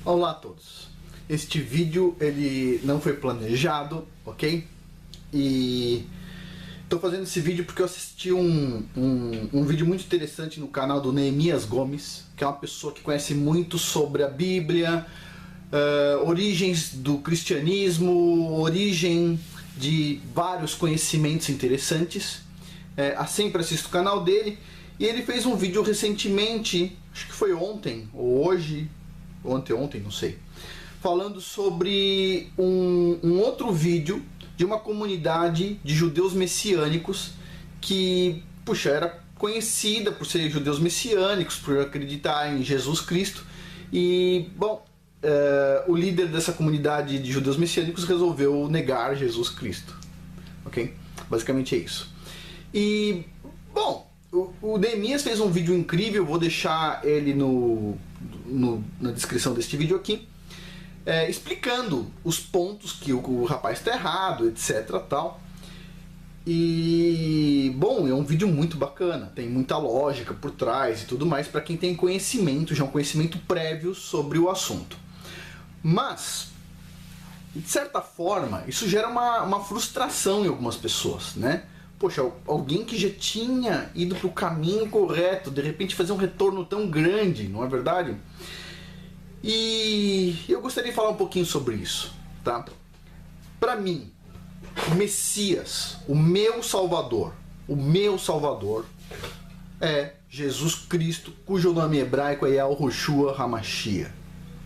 Olá a todos. Este vídeo ele não foi planejado, ok? E estou fazendo esse vídeo porque eu assisti um vídeo muito interessante no canal do Neemias Gomes, que é uma pessoa que conhece muito sobre a Bíblia, origens do cristianismo, origem de vários conhecimentos interessantes. Sempre assisto o canal dele, e ele fez um vídeo recentemente, acho que foi ontem ou hoje, ontem, não sei, falando sobre um outro vídeo de uma comunidade de judeus messiânicos que, puxa, era conhecida por ser judeus messiânicos, por acreditar em Jesus Cristo. E, bom, o líder dessa comunidade de judeus messiânicos resolveu negar Jesus Cristo, ok? Basicamente é isso. E, bom, o Neemias fez um vídeo incrível, vou deixar ele na descrição deste vídeo aqui, explicando os pontos que o rapaz está errado, etc. tal. E, bom, é um vídeo muito bacana, tem muita lógica por trás e tudo mais, para quem tem conhecimento, já um conhecimento prévio sobre o assunto. Mas, de certa forma, isso gera uma frustração em algumas pessoas, né? Poxa, alguém que já tinha ido para o caminho correto, de repente fazer um retorno tão grande, não é verdade? E eu gostaria de falar um pouquinho sobre isso, tá? Para mim, o Messias, o meu Salvador é Jesus Cristo, cujo nome hebraico é Yahushua HaMashiach,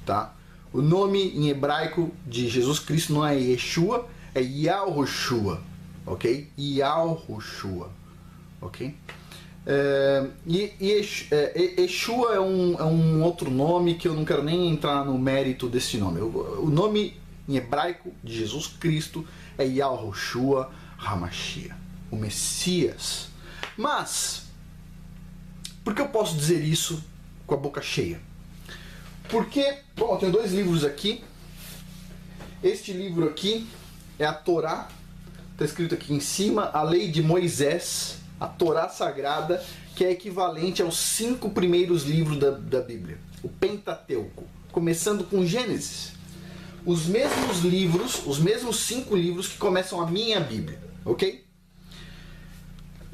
tá? O nome em hebraico de Jesus Cristo não é Yeshua, é Yahushua, ok? Yahushua, ok? Yeshua é um outro nome que eu não quero nem entrar no mérito desse nome. O nome em hebraico de Jesus Cristo é Yahushua HaMashiach, o Messias. Mas, por que eu posso dizer isso com a boca cheia? Porque, bom, eu tenho dois livros aqui. Este livro aqui é a Torá, está escrito aqui em cima, a Lei de Moisés, a Torá Sagrada, que é equivalente aos 5 primeiros livros da Bíblia, o Pentateuco, começando com Gênesis. Os mesmos livros, os mesmos 5 livros que começam a minha Bíblia, ok?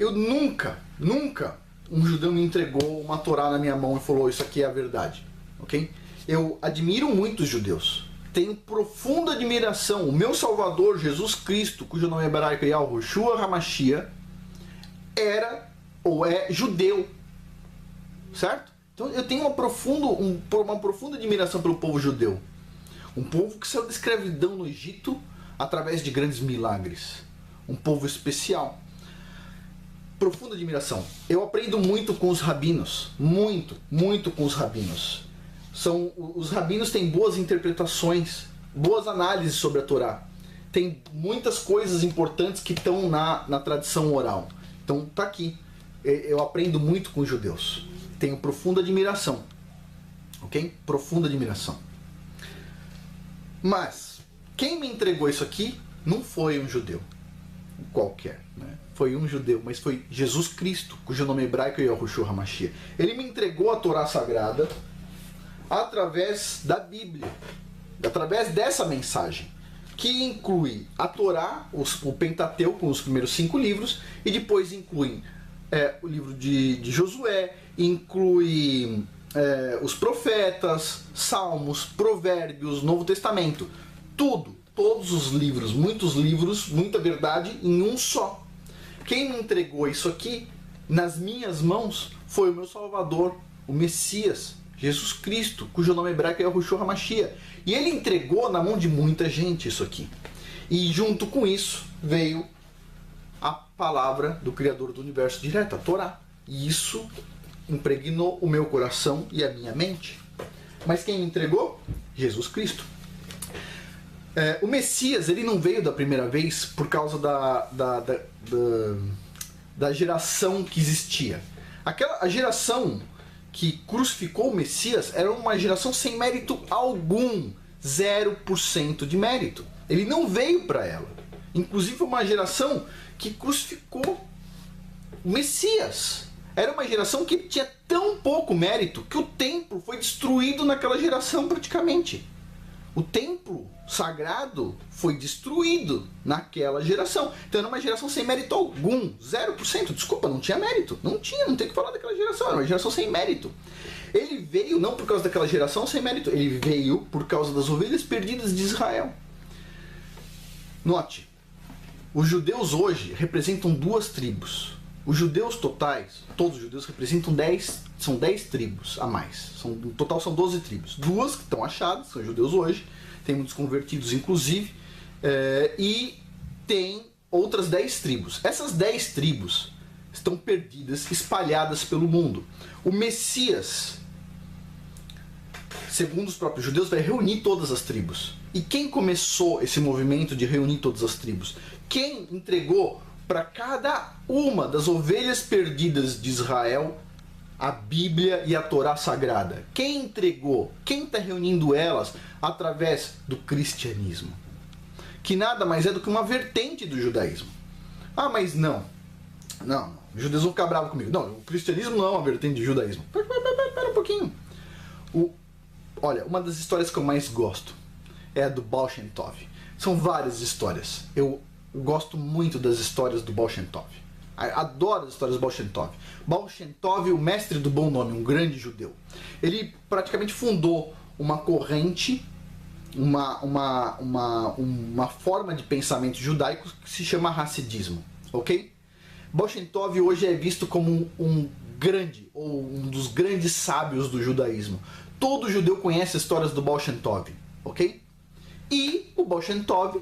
Eu nunca um judeu me entregou uma Torá na minha mão e falou: isso aqui é a verdade, ok? Eu admiro muito os judeus, tenho profunda admiração. O meu Salvador, Jesus Cristo, cujo nome hebraico é Yahushua HaMashiach, era ou é judeu, certo? Então eu tenho uma profunda admiração pelo povo judeu, um povo que saiu da escravidão no Egito através de grandes milagres, um povo especial. Profunda admiração. Eu aprendo muito com os rabinos, muito com os rabinos. Os rabinos têm boas interpretações, boas análises sobre a Torá. Tem muitas coisas importantes que estão na tradição oral. Então tá aqui. Eu aprendo muito com os judeus. Tenho profunda admiração. Ok? Profunda admiração. Mas quem me entregou isso aqui não foi um judeu qualquer, né? Foi um judeu, mas foi Jesus Cristo, cujo nome hebraico é Yahushua HaMashiach. Ele me entregou a Torá Sagrada através da Bíblia, através dessa mensagem, que inclui a Torá, o Pentateuco, os primeiros 5 livros, e depois inclui o livro de Josué, inclui os profetas, Salmos, Provérbios, Novo Testamento, todos os livros, muitos livros, muita verdade em um só. Quem me entregou isso aqui nas minhas mãos foi o meu Salvador, o Messias, Jesus Cristo, cujo nome hebraico é Yahushua HaMashiach. E ele entregou na mão de muita gente isso aqui. E junto com isso veio a palavra do Criador do Universo direto, a Torá. E isso impregnou o meu coração e a minha mente. Mas quem me entregou? Jesus Cristo. O Messias, ele não veio da primeira vez por causa da geração que existia. A geração que crucificou o Messias era uma geração sem mérito algum, 0% de mérito. Ele não veio para ela. Inclusive uma geração que crucificou o Messias. Era uma geração que tinha tão pouco mérito que o templo foi destruído naquela geração praticamente. O templo sagrado foi destruído naquela geração. Então era uma geração sem mérito algum. 0%. Desculpa, não tinha mérito. Não tem o que falar daquela geração. Era uma geração sem mérito. Ele veio não por causa daquela geração sem mérito. Ele veio por causa das ovelhas perdidas de Israel. Note, os judeus hoje representam 2 tribos. Os judeus totais, todos os judeus representam 10 tribos a mais. No total são 12 tribos. 2 que estão achadas, são judeus hoje, tem muitos convertidos inclusive, e tem outras 10 tribos. Essas 10 tribos estão perdidas, espalhadas pelo mundo. O Messias, segundo os próprios judeus, vai reunir todas as tribos. E quem começou esse movimento de reunir todas as tribos? Quem entregou para cada uma das ovelhas perdidas de Israel a Bíblia e a Torá Sagrada? Quem entregou? Quem está reunindo elas através do cristianismo? Que nada mais é do que uma vertente do judaísmo. Ah, mas não. Os judeus vão ficar bravos comigo. Não, o cristianismo não é uma vertente do judaísmo. Pera um pouquinho. Olha, uma das histórias que eu mais gosto é a do Baal Shem Tov. São várias histórias. Eu gosto muito das histórias do Baal Shem Tov. Adoro as histórias do Baal Shem Tov. Baal Shem Tov, o mestre do bom nome, um grande judeu. Ele praticamente fundou uma corrente, uma forma de pensamento judaico que se chama Hassidismo. Ok? Baal Shem Tov hoje é visto como um grande, ou um dos grandes sábios do judaísmo. Todo judeu conhece as histórias do Baal Shem Tov. Ok? E o Baal Shem Tov,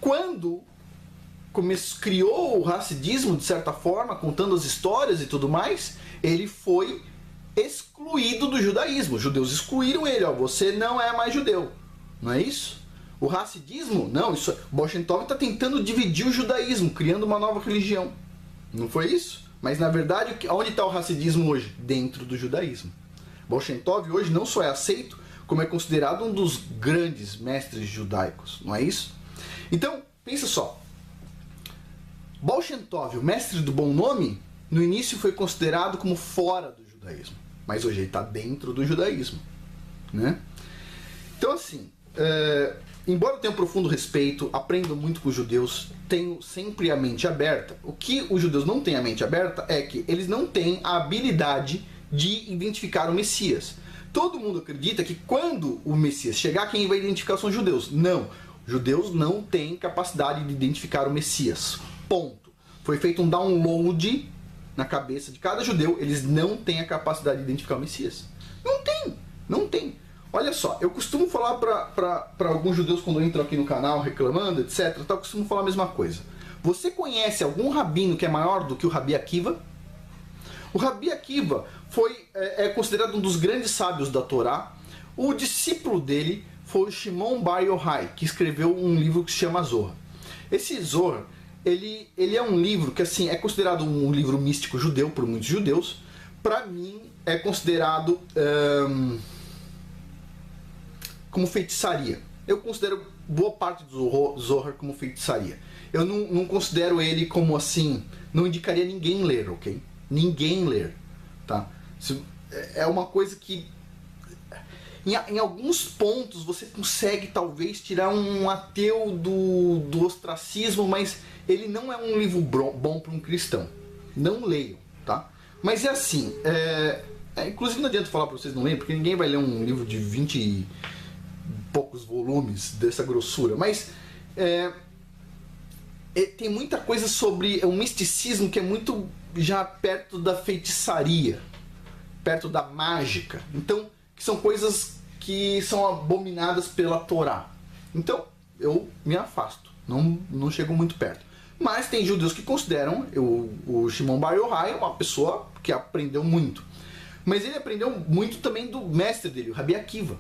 quando criou o Hassidismo, de certa forma, contando as histórias e tudo mais, ele foi excluído do judaísmo. Os judeus excluíram ele. Ó, você não é mais judeu. Não é isso? O Hassidismo, não. O Baal Shem Tov está tentando dividir o judaísmo, criando uma nova religião. Não foi isso? Mas, na verdade, onde está o Hassidismo hoje? Dentro do judaísmo. Baal Shem Tov hoje não só é aceito, como é considerado um dos grandes mestres judaicos. Não é isso? Então, pensa só. Baal Shem Tov, o mestre do bom nome, no início foi considerado como fora do judaísmo. Mas hoje ele está dentro do judaísmo. Né? Então, assim, embora eu tenha um profundo respeito, aprendo muito com os judeus, tenho sempre a mente aberta. O que os judeus não têm a mente aberta é que eles não têm a habilidade de identificar o Messias. Todo mundo acredita que quando o Messias chegar, quem vai identificar são os judeus. Não, os judeus não têm capacidade de identificar o Messias. Ponto. Foi feito um download na cabeça de cada judeu, eles não têm a capacidade de identificar o Messias. Não tem. Olha só, eu costumo falar para alguns judeus quando entram aqui no canal reclamando, etc. Eu costumo falar a mesma coisa. Você conhece algum rabino que é maior do que o Rabi Akiva? O Rabi Akiva é considerado um dos grandes sábios da Torá. O discípulo dele foi o Shimon Bar Yochai, que escreveu um livro que se chama Zohar. Esse Zohar, ele é um livro que assim, é considerado um livro místico judeu por muitos judeus. Para mim, é considerado como feitiçaria. Eu considero boa parte do Zohar como feitiçaria. Eu não considero ele como assim, não indicaria ninguém ler, ok? Ninguém ler, tá? É uma coisa que em alguns pontos você consegue talvez tirar um ateu do ostracismo, mas ele não é um livro bom para um cristão. Não leiam, tá? Mas é assim, inclusive não adianta falar para vocês não lerem, porque ninguém vai ler um livro de 20 e poucos volumes dessa grossura, mas tem muita coisa sobre um misticismo que é muito já perto da feitiçaria, perto da mágica. Então, que são coisas que são abominadas pela Torá. Então, eu me afasto, não chego muito perto. Mas tem judeus que consideram o Shimon Bar Yochai uma pessoa que aprendeu muito. Mas ele aprendeu muito também do mestre dele, o Rabi Akiva.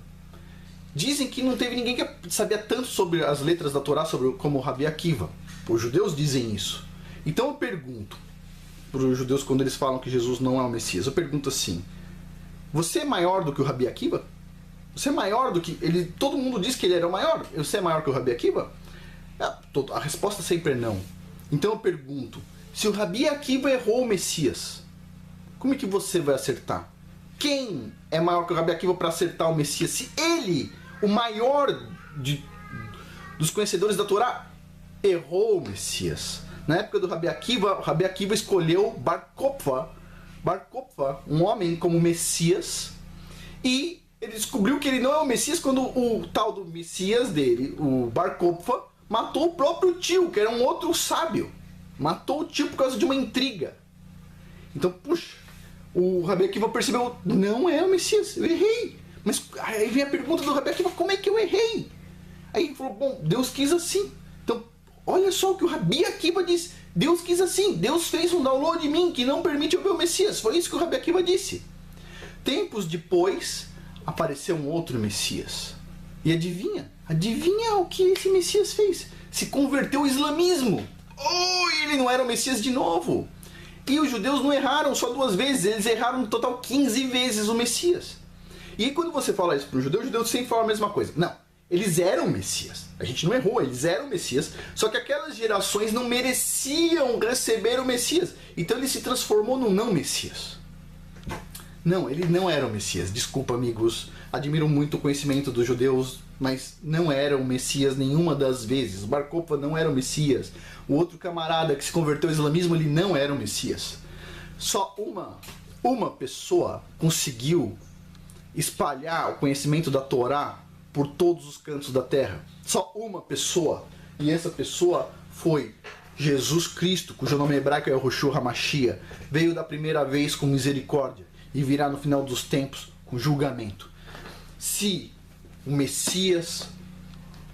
Dizem que não teve ninguém que sabia tanto sobre as letras da Torá como o Rabi Akiva. Os judeus dizem isso. Então eu pergunto para os judeus quando eles falam que Jesus não é o Messias, eu pergunto assim: você é maior do que o Rabi Akiva? Você é maior do que ele? Todo mundo diz que ele era o maior. Você é maior que o Rabi Akiva? A resposta sempre é não. Então eu pergunto: se o Rabi Akiva errou o Messias, Como é que você vai acertar? Quem é maior que o Rabi Akiva para acertar o Messias? Se ele, o maior dos conhecedores da Torá, errou o Messias. Na época do Rabi Akiva, o Rabi Akiva escolheu Bar Kokhba, um homem, como Messias, e ele descobriu que ele não é o Messias quando o tal do Messias dele, o Bar Kokhba, matou o próprio tio, que era um outro sábio. Matou o tio por causa de uma intriga. Então, puxa, o Rabi Akiva percebeu, não é o Messias, eu errei. Mas aí vem a pergunta do Rabi Akiva, como é que eu errei? Aí ele falou, bom, Deus quis assim. Então, olha só o que o Rabi Akiva diz. Deus quis assim, Deus fez um download em mim que não permite eu ver o Messias. Foi isso que o Rabi Akiva disse. Tempos depois, apareceu um outro Messias. E adivinha o que esse Messias fez? Se converteu ao islamismo. Oh, ele não era o Messias de novo. E os judeus não erraram só 2 vezes, eles erraram no total 15 vezes o Messias. E quando você fala isso para os judeus sempre falam a mesma coisa. Não, eles eram o Messias. A gente não errou, eles eram o Messias. Só que aquelas gerações não mereciam receber o Messias. Então ele se transformou no não Messias. Não, ele não era o Messias. Desculpa, amigos. Admiro muito o conhecimento dos judeus, mas não era o Messias nenhuma das vezes. O Bar Kokhba não era o Messias. O outro camarada que se converteu ao islamismo, ele não era o Messias. Só uma pessoa conseguiu espalhar o conhecimento da Torá por todos os cantos da terra. Só uma pessoa. E essa pessoa foi Jesus Cristo, cujo nome hebraico é Yahushua HaMashiach. Veio da primeira vez com misericórdia e virá no final dos tempos com julgamento. Se o Messias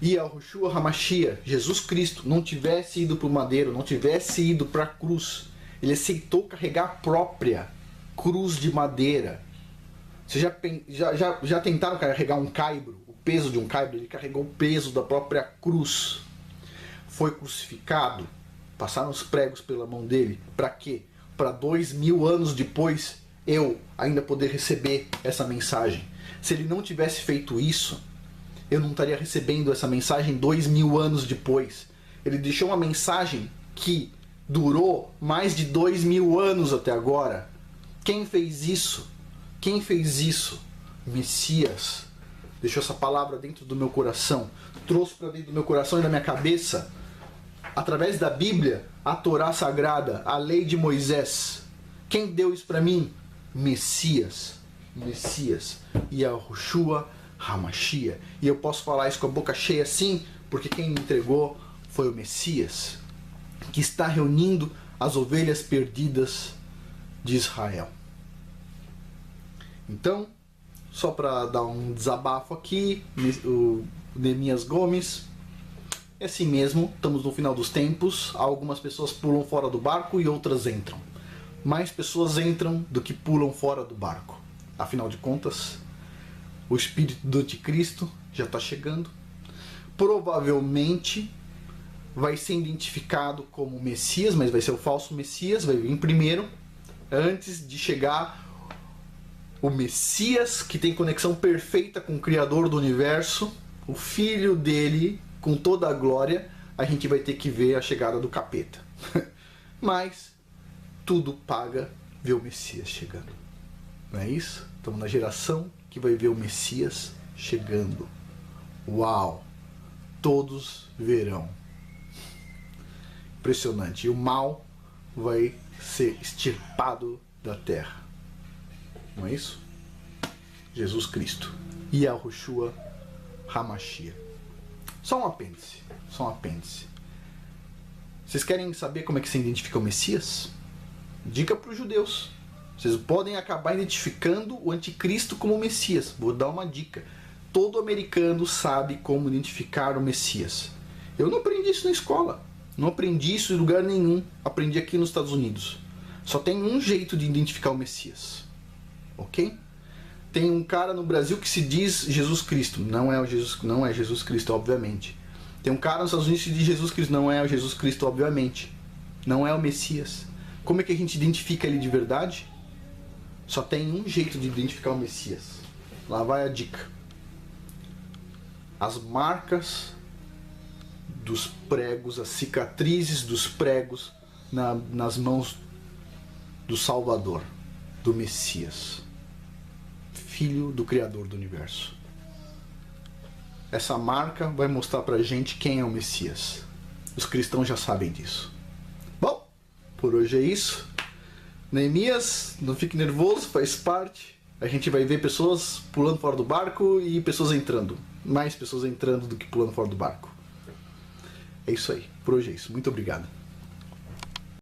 e Yahushua HaMashiach, Jesus Cristo, não tivesse ido para o madeiro, não tivesse ido para a cruz, ele aceitou carregar a própria cruz de madeira. Vocês já tentaram carregar um caibro? O peso de um caibro? Ele carregou o peso da própria cruz. Foi crucificado. Passaram os pregos pela mão dele. Para quê? Para 2000 anos depois eu ainda poder receber essa mensagem. Se ele não tivesse feito isso, eu não estaria recebendo essa mensagem 2000 anos depois. Ele deixou uma mensagem que durou mais de 2000 anos até agora. Quem fez isso? Quem fez isso? Messias. Deixou essa palavra dentro do meu coração. Trouxe para dentro do meu coração e da minha cabeça, através da Bíblia, a Torá Sagrada, a lei de Moisés. Quem deu isso para mim? Messias. Messias. Yahushua HaMashiach. E eu posso falar isso com a boca cheia sim, porque quem me entregou foi o Messias, que está reunindo as ovelhas perdidas de Israel. Então, só para dar um desabafo aqui, o Neemias Gomes, é assim mesmo, estamos no final dos tempos, algumas pessoas pulam fora do barco e outras entram. Mais pessoas entram do que pulam fora do barco. Afinal de contas, o espírito do anticristo já está chegando. Provavelmente vai ser identificado como Messias, mas vai ser o falso Messias, vai vir primeiro, antes de chegar o Messias, que tem conexão perfeita com o Criador do Universo, o Filho dele, com toda a glória. A gente vai ter que ver a chegada do capeta. Mas tudo paga ver o Messias chegando. Não é isso? Estamos na geração que vai ver o Messias chegando. Uau! Todos verão. Impressionante. E o mal vai ser extirpado da terra. Não é isso? Jesus Cristo. Yahushua HaMashiach. Só um apêndice. Só um apêndice. Vocês querem saber como é que se identifica o Messias? Dica para os judeus. Vocês podem acabar identificando o anticristo como o Messias. Vou dar uma dica. Todo americano sabe como identificar o Messias. Eu não aprendi isso na escola. Não aprendi isso em lugar nenhum. Aprendi aqui nos Estados Unidos. Só tem um jeito de identificar o Messias. Ok? Tem um cara no Brasil que se diz Jesus Cristo. Não é Jesus Cristo, obviamente. Tem um cara nos Estados Unidos que se diz Jesus Cristo. Não é o Jesus Cristo, obviamente. Não é o Messias. Como é que a gente identifica ele de verdade? Só tem um jeito de identificar o Messias. Lá vai a dica. As marcas dos pregos, as cicatrizes dos pregos nas mãos do Salvador. do Messias, filho do Criador do Universo. Essa marca vai mostrar pra gente quem é o Messias. Os cristãos já sabem disso. Bom, por hoje é isso. Neemias, não fique nervoso, faz parte. A gente vai ver pessoas pulando fora do barco e pessoas entrando. Mais pessoas entrando do que pulando fora do barco. É isso aí. Por hoje é isso. Muito obrigado.